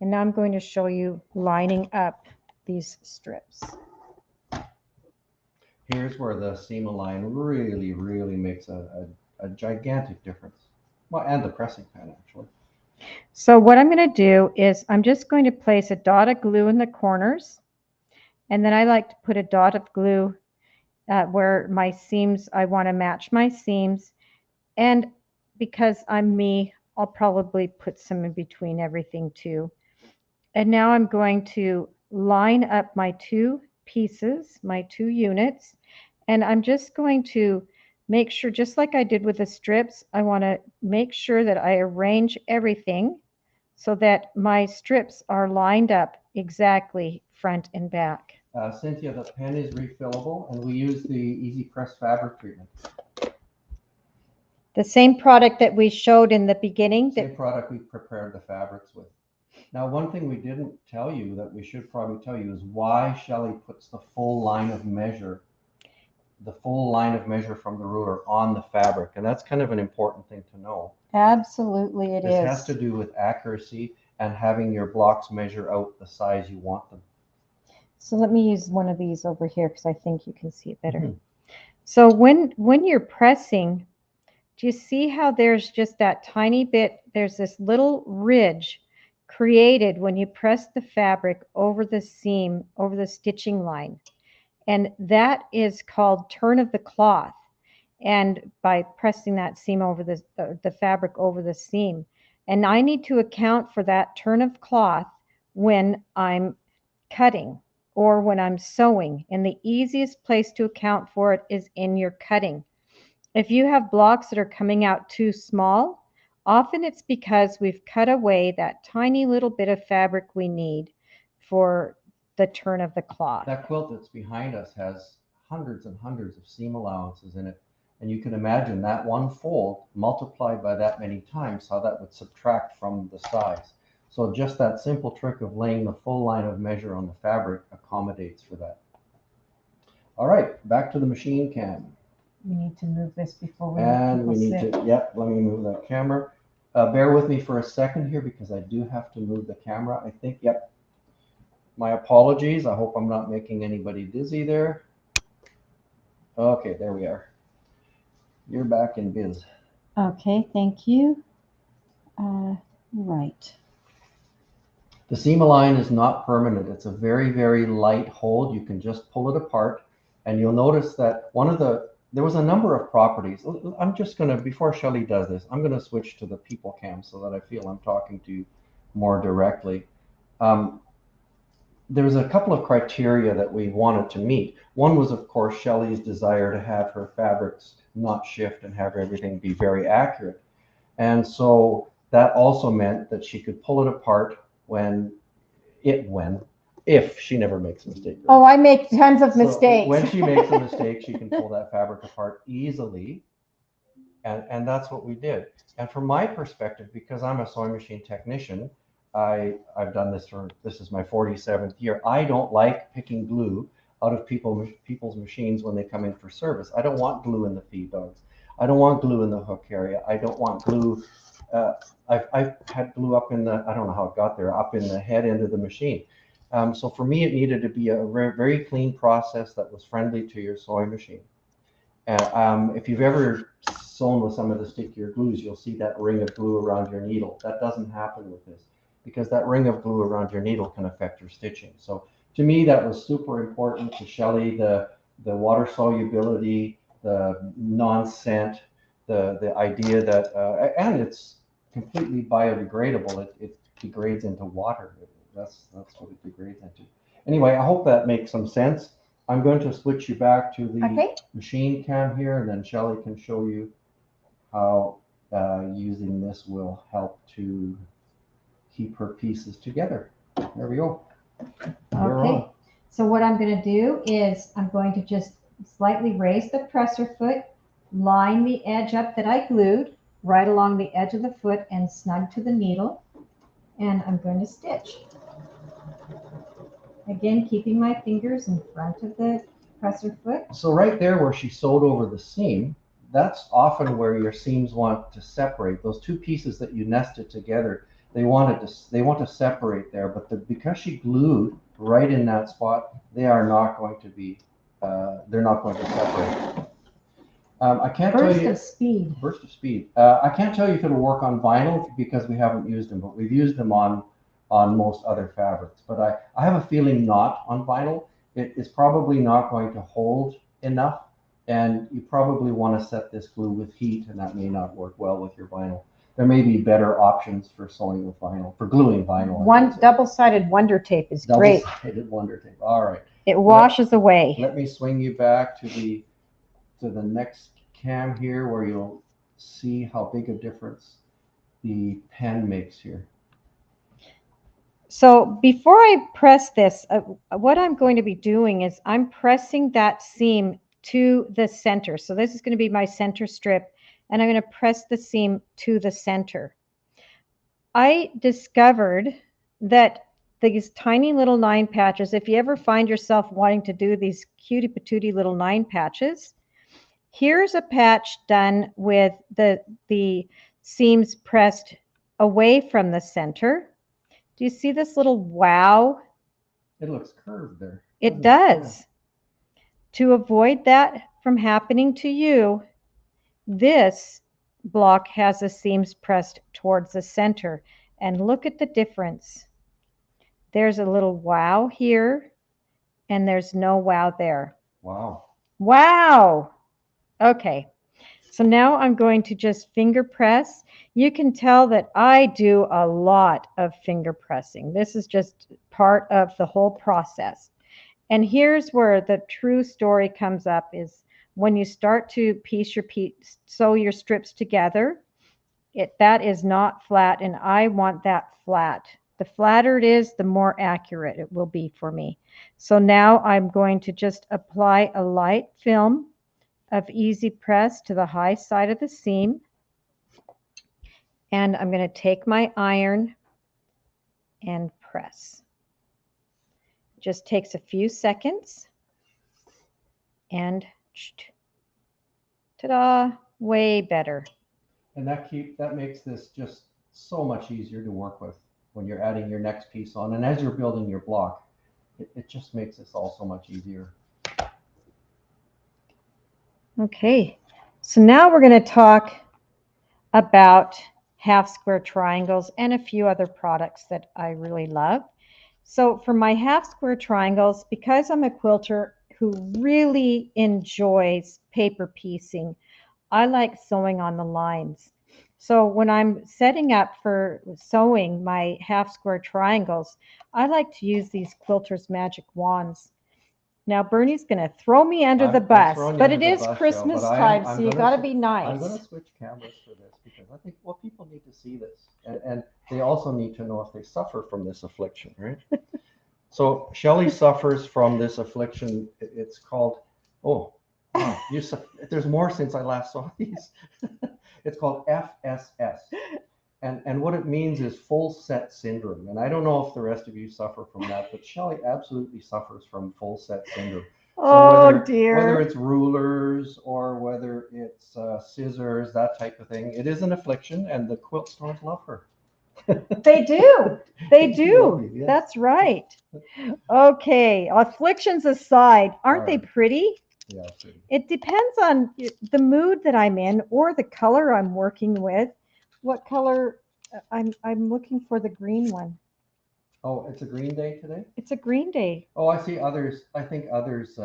And now I'm going to show you lining up these strips. Here's where the seam align really makes a gigantic difference. Well, and the pressing pan actually. So what I'm going to do is I'm just going to place a dot of glue in the corners, and then I like to put a dot of glue where my seams, I want to match my seams, and because I'm me, I'll probably put some in between everything too. And now I'm going to line up my 2 pieces, my 2 units, and I'm just going to make sure, just like I did with the strips, I want to make sure that I arrange everything so that my strips are lined up exactly front and back. Cynthia, the pen is refillable, and we use the Easy Press fabric treatment. The same product that we showed in the beginning. Same product we prepared the fabrics with. Now, one thing we didn't tell you that we should probably tell you is why Shelley puts the full line of measure from the ruler on the fabric. And that's kind of an important thing to know. Absolutely, it is. This has to do with accuracy and having your blocks measure out the size you want them. So let me use one of these over here because I think you can see it better. So when you're pressing, do you see how there's just that tiny bit, there's this little ridge created when you press the fabric over the seam, over the stitching line. And that is called turn of the cloth. And by pressing that seam over the fabric over the seam. And I need to account for that turn of cloth when I'm cutting or when I'm sewing. And the easiest place to account for it is in your cutting. If you have blocks that are coming out too small, often it's because we've cut away that tiny little bit of fabric we need for the turn of the cloth. That quilt that's behind us has hundreds and hundreds of seam allowances in it. And you can imagine that one fold multiplied by that many times, how that would subtract from the size. So just that simple trick of laying the full line of measure on the fabric accommodates for that. All right, back to the machine cam. We need to move this before we And we need sit. to, yep, let me move that camera. Bear with me for a second here because I do have to move the camera. I think, yep. My apologies. I hope I'm not making anybody dizzy there. Okay, there we are. You're back in biz. Okay, thank you. Right. The seam align is not permanent. It's a very, very light hold. You can just pull it apart, and you'll notice that there was a number of properties. I'm just gonna, before Shelley does this, I'm gonna switch to the people cam so that I feel I'm talking to you more directly. There was a couple of criteria that we wanted to meet. One was, of course, Shelley's desire to have her fabrics not shift and have everything be very accurate. And so that also meant that she could pull it apart if she never makes a mistake. Oh, I make tons of So mistakes. when she makes a mistake, she can pull that fabric apart easily. And that's what we did. And from my perspective, because I'm a sewing machine technician, I've done this this is my 47th year. I don't like picking glue out of people's machines when they come in for service. I don't want glue in the feed dogs. I don't want glue in the hook area. I don't want glue. I've had glue up in I don't know how it got there, up in the head end of the machine. So for me, it needed to be a very clean process that was friendly to your sewing machine. If you've ever sewn with some of the stickier glues, you'll see that ring of glue around your needle. That doesn't happen with this, because that ring of glue around your needle can affect your stitching. So to me, that was super important. To Shelley, the water solubility, the non-scent, the idea that, and it's completely biodegradable. It degrades into water. That's what it degrades into. Anyway, I hope that makes some sense. I'm going to switch you back to the machine cam here, and then Shelley can show you how using this will help to keep her pieces together. There we go. Okay. So what I'm going to do is I'm going to just slightly raise the presser foot, line the edge up that I glued right along the edge of the foot and snug to the needle. And I'm going to stitch. Again, keeping my fingers in front of the presser foot. So right there where she sewed over the seam, that's often where your seams want to separate. Those two pieces that you nested together, they want to separate there, but because she glued right in that spot, they are not going to be, they're not going to separate. I can't tell you. Burst of speed. I can't tell you if it'll work on vinyl because we haven't used them, but we've used them on most other fabrics. But I have a feeling not on vinyl. It is probably not going to hold enough, and you probably want to set this glue with heat, and that may not work well with your vinyl. There may be better options for sewing with vinyl, for gluing vinyl. One double-sided Wonder Tape is great. Double-sided Wonder Tape. All right. It washes away. Let me swing you back to the next cam here, where you'll see how big a difference the pen makes here. So before I press this, what I'm going to be doing is I'm pressing that seam to the center. So this is going to be my center strip, and I'm going to press the seam to the center. I discovered that these tiny little 9 patches, if you ever find yourself wanting to do these cutie patootie little 9 patches, here's a patch done with the seams pressed away from the center. Do you see this little wow? It looks curved there. It does. Yeah. To avoid that from happening to you, this block has the seams pressed towards the center. And look at the difference. There's a little wow here, and there's no wow there. Wow. Wow. Okay. So now I'm going to just finger press. You can tell that I do a lot of finger pressing. This is just part of the whole process. And here's where the true story comes up is when you start to sew your strips together, that is not flat, and I want that flat. The flatter it is, the more accurate it will be for me. So now I'm going to just apply a light film of easy press to the high side of the seam. And I'm going to take my iron and press. It just takes a few seconds. And ta-da, way better. And that makes this just so much easier to work with when you're adding your next piece on. And as you're building your block, it just makes this all so much easier. Okay, so now we're going to talk about half square triangles and a few other products that I really love. So for my half square triangles, because I'm a quilter who really enjoys paper piecing, I like sewing on the lines. So when I'm setting up for sewing my half square triangles, I like to use these Quilters magic wands. Now Bernie's going to throw me under the bus, but it is Christmas time, so you got to be nice. I'm going to switch cameras for this because I think, well, people need to see this, and they also need to know if they suffer from this affliction, right? So Shelley suffers from this affliction. It's called, oh, wow, there's more since I last saw these. It's called FSS. And what it means is full set syndrome. And I don't know if the rest of you suffer from that, but Shelley absolutely suffers from full set syndrome. So dear. Whether it's rulers or whether it's scissors, that type of thing, it is an affliction, and the quilt stores love her. They do. They do. Yes. That's right. Okay. Afflictions aside, aren't they pretty? Yeah, pretty. It depends on the mood that I'm in or the color I'm working with. What color? I'm looking for the green one. Oh, it's a green day today? It's a green day. Oh, I see others. I think others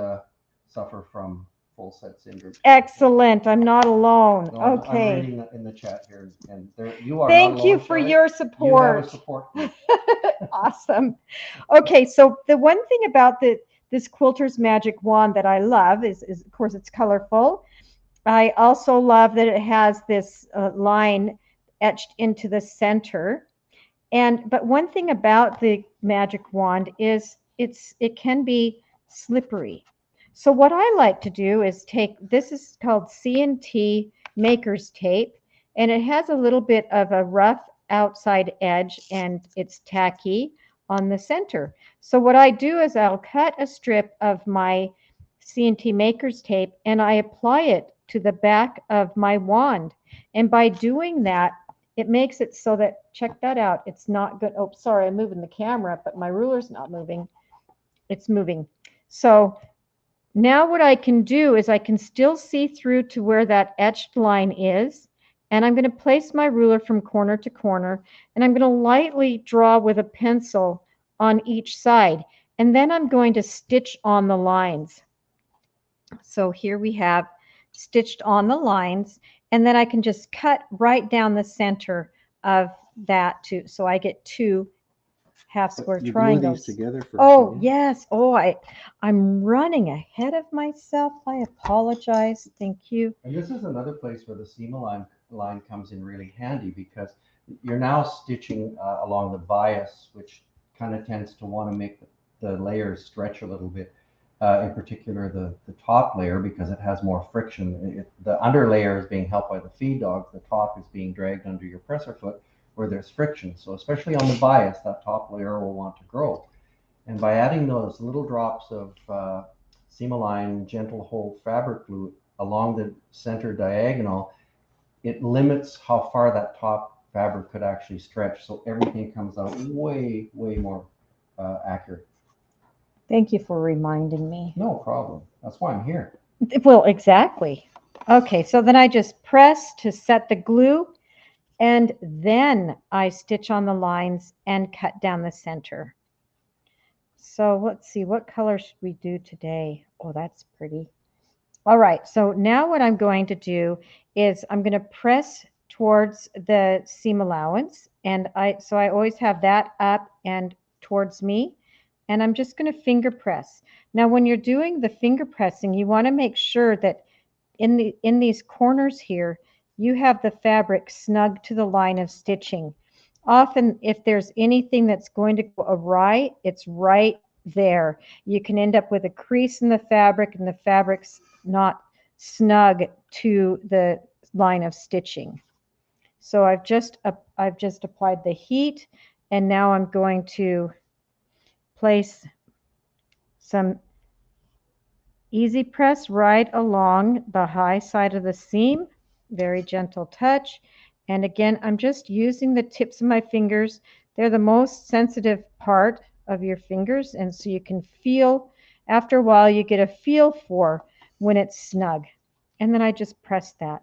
suffer from full set syndrome. Excellent. I'm not alone. No, okay. I'm reading that in the chat here, and you are. Thank not you alone, for Shelley. your support. You have a support group. Awesome. Okay, so the one thing about this Quilter's Magic Wand that I love is of course it's colorful. I also love that it has this line etched into the center. But one thing about the Magic Wand is it can be slippery. So what I like to do is this is called C&T Maker's Tape, and it has a little bit of a rough outside edge and it's tacky on the center. So what I do is I'll cut a strip of my C&T Maker's Tape and I apply it to the back of my wand. And by doing that, it makes it so that, check that out, it's not good. Oh, sorry, I'm moving the camera, but my ruler's not moving. It's moving. So now what I can do is I can still see through to where that etched line is. And I'm going to place my ruler from corner to corner. And I'm going to lightly draw with a pencil on each side. And then I'm going to stitch on the lines. So here we have stitched on the lines. And then I can just cut right down the center of that too. So I get two half square triangles. Glue these together first, oh, yes. Oh, I'm running ahead of myself. I apologize. Thank you. And this is another place where the seam line comes in really handy because you're now stitching along the bias, which kind of tends to want to make the layers stretch a little bit. In particular, the top layer, because it has more friction. The under layer is being helped by the feed dog. The top is being dragged under your presser foot where there's friction. So especially on the bias, that top layer will want to grow. And by adding those little drops of seam-align gentle hold fabric glue along the center diagonal, it limits how far that top fabric could actually stretch. So everything comes out way, way more accurate. Thank you for reminding me. No problem. That's why I'm here. Well, exactly. Okay, so then I just press to set the glue, and then I stitch on the lines and cut down the center. So let's see, what color should we do today? Oh, that's pretty. All right, so now what I'm going to do is I'm going to press towards the seam allowance, and I always have that up and towards me, and I'm just going to finger press. Now when you're doing the finger pressing, you want to make sure that in these corners here, you have the fabric snug to the line of stitching. Often if there's anything that's going to go awry, it's right there. You can end up with a crease in the fabric and the fabric's not snug to the line of stitching. So I've just applied the heat, and now I'm going to place some easy press right along the high side of the seam, very gentle touch. And again, I'm just using the tips of my fingers. They're the most sensitive part of your fingers, and so you can feel, after a while, you get a feel for when it's snug. And then I just press that.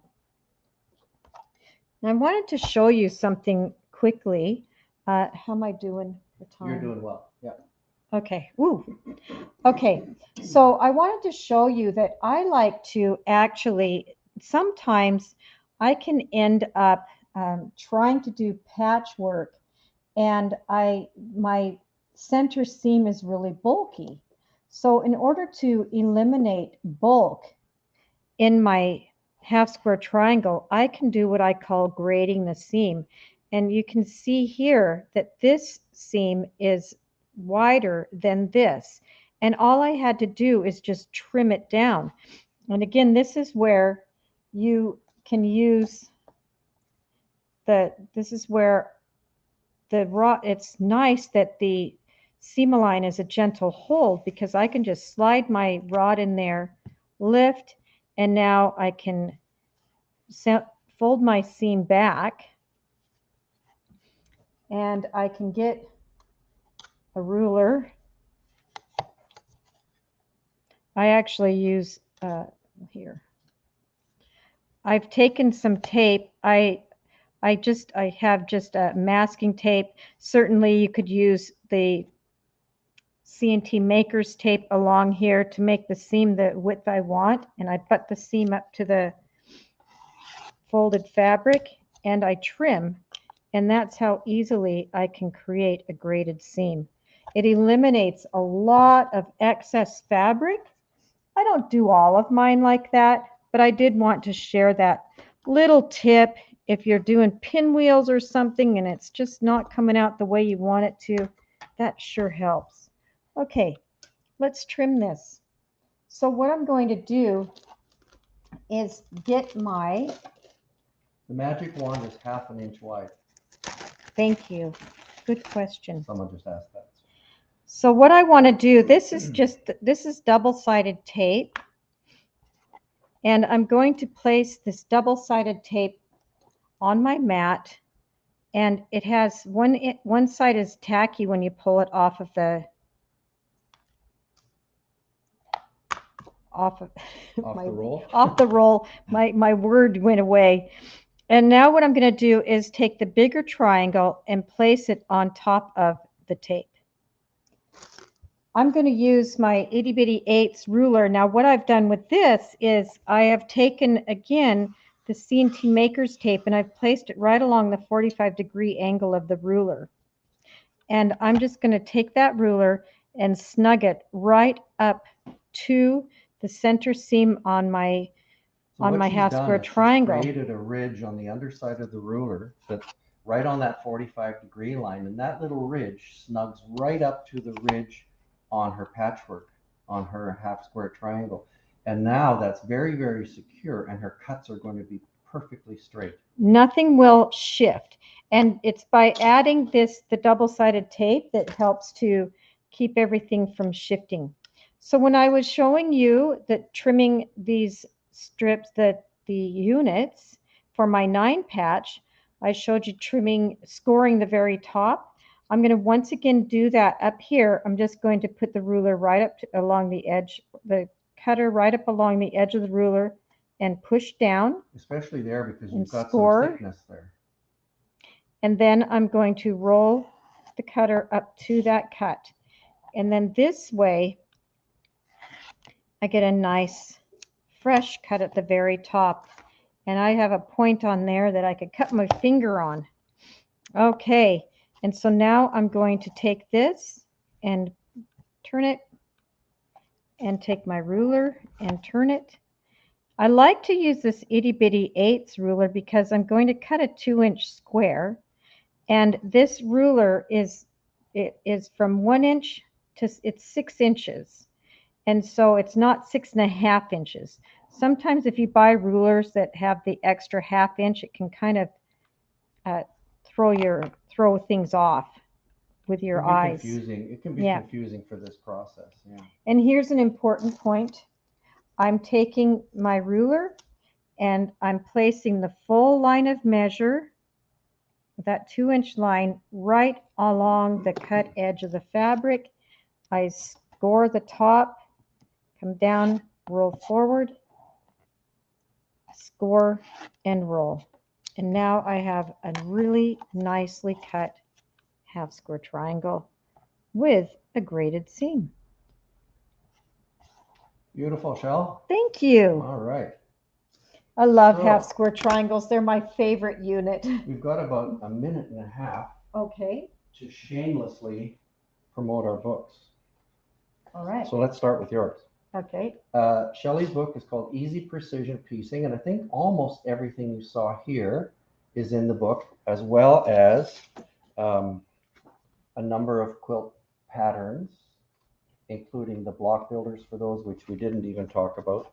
Now I wanted to show you something quickly. How am I doing for time? You're doing well. Yeah. Okay. Ooh. Okay. So I wanted to show you that I like to actually, sometimes I can end up trying to do patchwork, and my center seam is really bulky. So in order to eliminate bulk in my half square triangle, I can do what I call grading the seam. And you can see here that this seam is wider than this. And all I had to do is just trim it down. And again, this is where you can use this is where the raw, it's nice that the seam align is a gentle hold, because I can just slide my rod in there, lift, and now I can fold my seam back, and I can get a ruler. I actually use here. I've taken some tape. I have just a masking tape. Certainly you could use the C&T Maker's tape along here to make the seam the width I want, and I put the seam up to the folded fabric and I trim, and that's how easily I can create a graded seam. It eliminates a lot of excess fabric. I don't do all of mine like that, but I did want to share that little tip. If you're doing pinwheels or something and it's just not coming out the way you want it to, that sure helps. Okay, let's trim this. So what I'm going to do is get my... The magic wand is 1/2 inch wide. Thank you. Good question. Someone just asked that. So what I want to do, this is double-sided tape. And I'm going to place this double-sided tape on my mat, and it has one side is tacky when you pull it off of the roll. My word went away. And now what I'm going to do is take the bigger triangle and place it on top of the tape. I'm going to use my itty bitty 8s ruler. Now what I've done with this is I have taken again the C&T Maker's tape, and I've placed it right along the 45-degree angle of the ruler. And I'm just going to take that ruler and snug it right up to the center seam on my half square triangle. She's created a ridge on the underside of the ruler that's right on that 45-degree line, and that little ridge snugs right up to the ridge on her patchwork, on her half square triangle. And now that's very, very secure, and her cuts are going to be perfectly straight. Nothing will shift. And it's by adding the double-sided tape that helps to keep everything from shifting. So when I was showing you that trimming these strips, the units for my 9 patch, I showed you scoring the very top. I'm going to once again do that up here. I'm just going to put the ruler right up along the edge, the cutter right up along the edge of the ruler, and push down. Especially there, because you've got score. some thickness there. And then I'm going to roll the cutter up to that cut. And then this way, I get a nice fresh cut at the very top. And I have a point on there that I could cut my finger on. Okay, and so now I'm going to take this and turn it, and take my ruler and turn it. I like to use this itty bitty 1/8 ruler because I'm going to cut a 2-inch square, and this ruler is from 1 inch to it's 6 inches, and so it's not 6.5 inches. Sometimes if you buy rulers that have the extra 1/2 inch, it can kind of throw things off with your eyes. Confusing. It can be confusing for this process. Yeah. And here's an important point. I'm taking my ruler and I'm placing the full line of measure, that 2-inch line, right along the cut edge of the fabric. I score the top, come down, roll forward, score, and roll. And now I have a really nicely cut half square triangle with a graded seam. Beautiful, Shell. Thank you. All right. I love half square triangles. They're my favorite unit. We've got about 1.5 minutes Okay. to shamelessly promote our books. All right. So let's start with yours. Okay. Shelley's book is called Easy Precision Piecing, and I think almost everything you saw here is in the book, as well as a number of quilt patterns, including the block builders for those, which we didn't even talk about.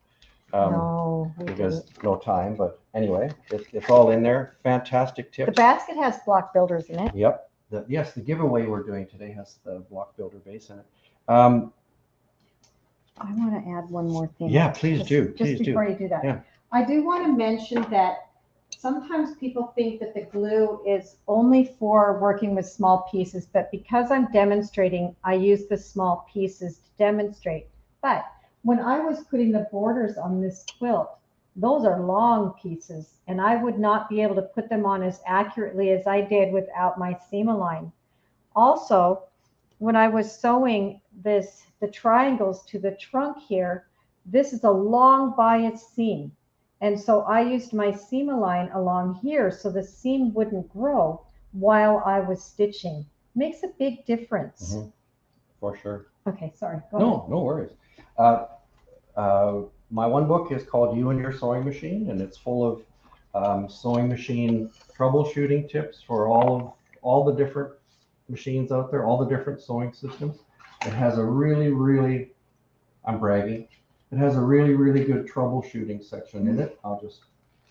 No, because no time, but anyway, it's all in there. Fantastic tips. The basket has block builders in it. Yep. Yes, the giveaway we're doing today has the block builder base in it. I want to add one more thing. Yeah, please do. Just before you do that. Yeah. I do want to mention that sometimes people think that the glue is only for working with small pieces, but because I'm demonstrating, I use the small pieces to demonstrate. But when I was putting the borders on this quilt, those are long pieces, and I would not be able to put them on as accurately as I did without my seam-align. Also, when I was sewing the triangles to the trunk here, this is a long bias seam. And so I used my seam-align along here so the seam wouldn't grow while I was stitching. Makes a big difference. Mm-hmm. For sure. Okay, sorry. Go ahead. No worries. My one book is called You and Your Sewing Machine, and it's full of sewing machine troubleshooting tips for all the different machines out there, all the different sewing systems. It has a really, I'm bragging, it has a really good troubleshooting section in it. I'll just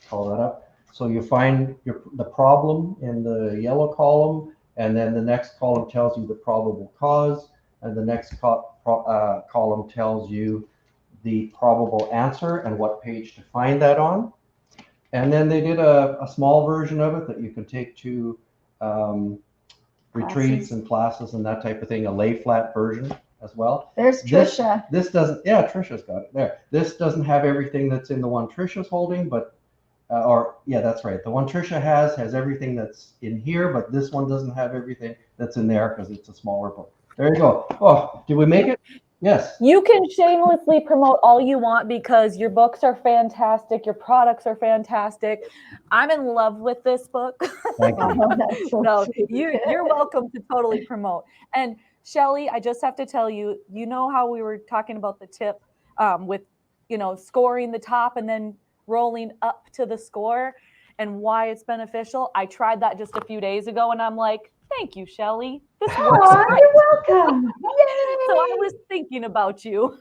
call that up. So you find the problem in the yellow column, and then the next column tells you the probable cause, and the next column tells you the probable answer and what page to find that on. And then they did a small version of it that you can take to retreats and classes and that type of thing, a lay flat version as well. There's Trisha. This doesn't, yeah, Trisha's got it there. This doesn't have everything that's in the one Trisha's holding, but, yeah, that's right. The one Trisha has everything that's in here, but this one doesn't have everything that's in there because it's a smaller book. There you go. Oh, did we make it? Yes. You can shamelessly promote all you want because your books are fantastic. Your products are fantastic. I'm in love with this book. Thank you. So you're welcome to totally promote. And Shelley, I just have to tell you, you know how we were talking about the tip with, scoring the top and then rolling up to the score and why it's beneficial. I tried that just a few days ago and I'm like, thank you, Shelley. This works great. You're welcome. Yay! So I was thinking about you.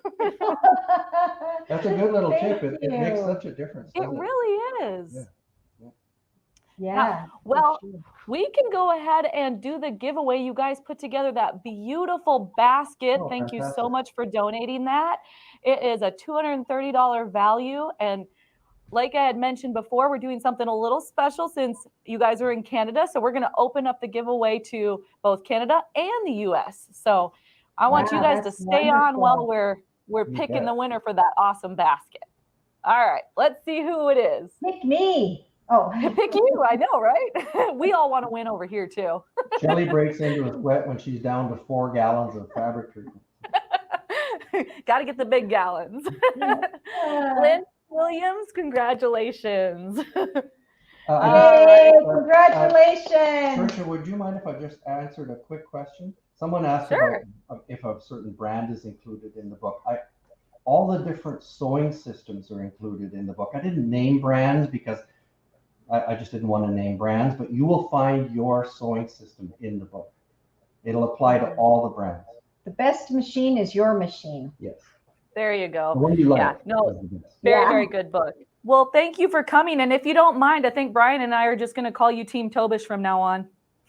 That's a good little tip. It you. makes such a difference. It really is. Yeah. Well, we can go ahead and do the giveaway. You guys put together that beautiful basket. Oh, Thank fantastic. you so much for donating that. It is a $230 value. And like I had mentioned before, we're doing something a little special since you guys are in Canada. So we're going to open up the giveaway to both Canada and the US. So I want you guys to stay on while we're picking the winner for that awesome basket. All right, let's see who it is. Pick me. Oh, Pick you. I know, right? We all want to win over here too. Shelley breaks into a sweat when she's down to 4 gallons of fabric treatment. Got to get the big gallons. Lynn, Williams, congratulations. Yay, congratulations. Tricia, would you mind if I just answered a quick question? Someone asked Sure. about if a certain brand is included in the book. All the different sewing systems are included in the book. I didn't name brands because I just didn't want to name brands, but you will find your sewing system in the book. It'll apply to all the brands. The best machine is your machine. Yes. There you go. The one you like. Yeah, no, is the best. very, Yeah. very good book. Well, thank you for coming. And if you don't mind, I think Brian and I are just going to call you Team Tobisch from now on.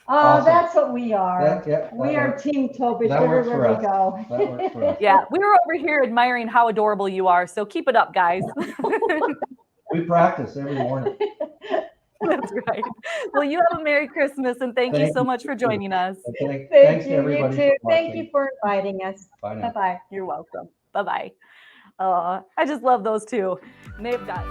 Oh, Awesome. that's what we are. That We are works. Team Tobisch That works for everywhere we us. go. That works for us. Yeah, we were over here admiring how adorable you are. So keep it up, guys. We practice every morning. That's right. Well, you have a Merry Christmas and thank you so much for joining us. Thanks Thank to you, everybody. you too. for Thank watching. you for inviting us. Bye now. Bye-bye. You're welcome. Bye-bye. I just love those two. And they've got